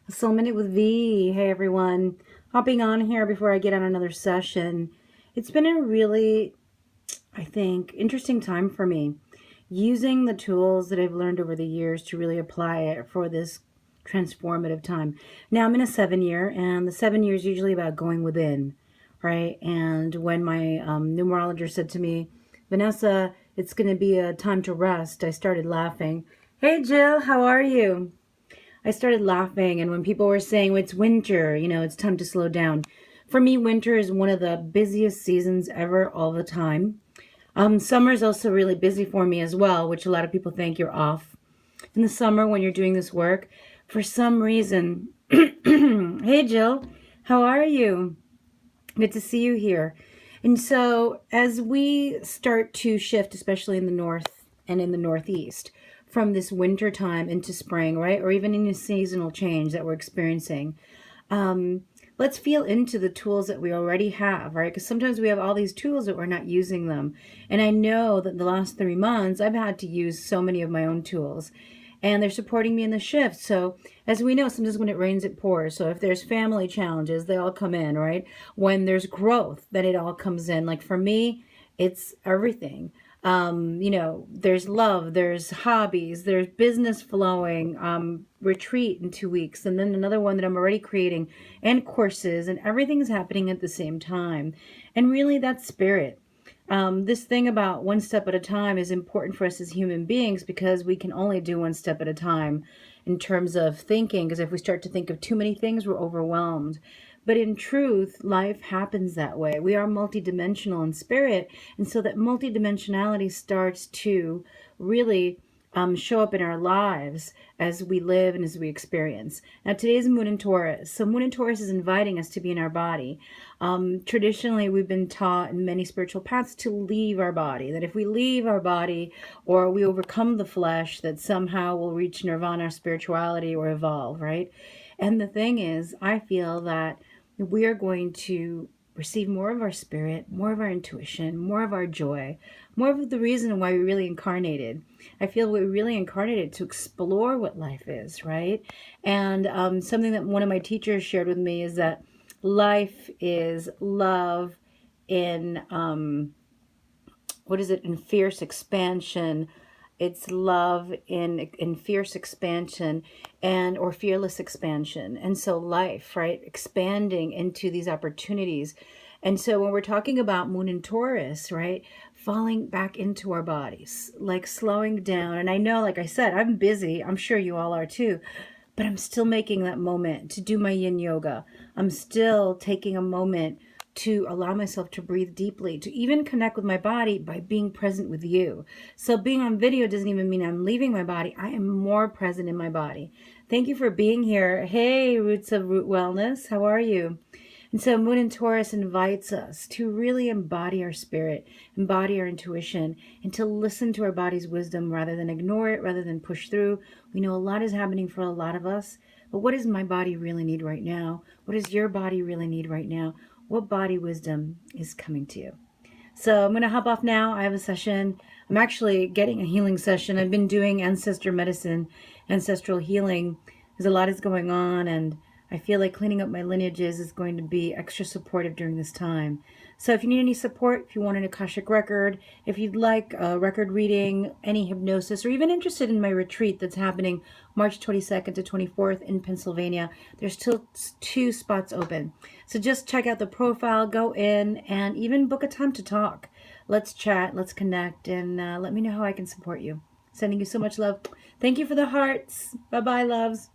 A Soul Minute with V. Hey everyone. Hopping on here before I get on another session. It's been a really, I think, interesting time for me. Using the tools that I've learned over the years to really apply it for this transformative time. Now I'm in a 7-year, and the 7 years is usually about going within, right? And when my numerologist said to me, Vanessa, it's going to be a time to rest, I started laughing. Hey Jill, how are you? I started laughing, and when people were saying, well, it's winter, it's time to slow down. For me, winter is one of the busiest seasons ever, all the time. Summer is also really busy for me as well, which a lot of people think you're off. In the summer, when you're doing this work, for some reason, hey Jill, how are you? Good to see you here. And so, as we start to shift, especially in the north and in the northeast, from this winter time into spring, right? Or even in a seasonal change that we're experiencing, um, let's feel into the tools that we already have, right? Because sometimes we have all these tools that we're not using them. And I know that the last 3 months, I've had to use so many of my own tools, and they're supporting me in the shift. So as we know, sometimes when it rains, it pours. So if there's family challenges, they all come in, right? When there's growth, then it all comes in. Like for me, it's everything. There's love, there's hobbies, there's business flowing, retreat in 2 weeks, and then another one that I'm already creating, and courses, and everything's happening at the same time. And really, that's spirit. This thing about one step at a time is important for us as human beings because we can only do one step at a time in terms of thinking. Because if we start to think of too many things, we're overwhelmed. But in truth, life happens that way. We are multidimensional in spirit. And so that multidimensionality starts to really show up in our lives as we live and as we experience. Now, today's Moon in Taurus. So Moon in Taurus is inviting us to be in our body. Traditionally, we've been taught in many spiritual paths to leave our body, that if we leave our body or we overcome the flesh, that somehow we'll reach nirvana, spirituality, or evolve, right? And the thing is, I feel that we are going to receive more of our spirit, more of our intuition, more of our joy, more of the reason why we really incarnated. I feel we really incarnated to explore what life is, right? And something that one of my teachers shared with me is that life is love in, in fierce expansion. It's love in fierce expansion and or fearless expansion. And so life, right, expanding into these opportunities. And so when we're talking about Moon in Taurus, right, falling back into our bodies, like slowing down. And I know, like I said, I'm busy. I'm sure you all are too. But I'm still making that moment to do my yin yoga. I'm still taking a moment to allow myself to breathe deeply, to even connect with my body by being present with you. So being on video doesn't even mean I'm leaving my body. I am more present in my body. Thank you for being here. Hey, Roots of Root Wellness. How are you? And so Moon in Taurus invites us to really embody our spirit, embody our intuition, and to listen to our body's wisdom rather than ignore it, rather than push through. We know a lot is happening for a lot of us, but what does my body really need right now? What does your body really need right now? What body wisdom is coming to you? So I'm going to hop off now. I have a session. I'm actually getting a healing session. I've been doing ancestor medicine, ancestral healing. There's a lot is going on, and I feel like cleaning up my lineages is going to be extra supportive during this time. So if you need any support, if you want an Akashic record, if you'd like a record reading, any hypnosis, or even interested in my retreat that's happening March 22nd to 24th in Pennsylvania, there's still 2 spots open. So just check out the profile, go in, and even book a time to talk. Let's chat, let's connect, and let me know how I can support you. Sending you so much love. Thank you for the hearts. Bye-bye, loves.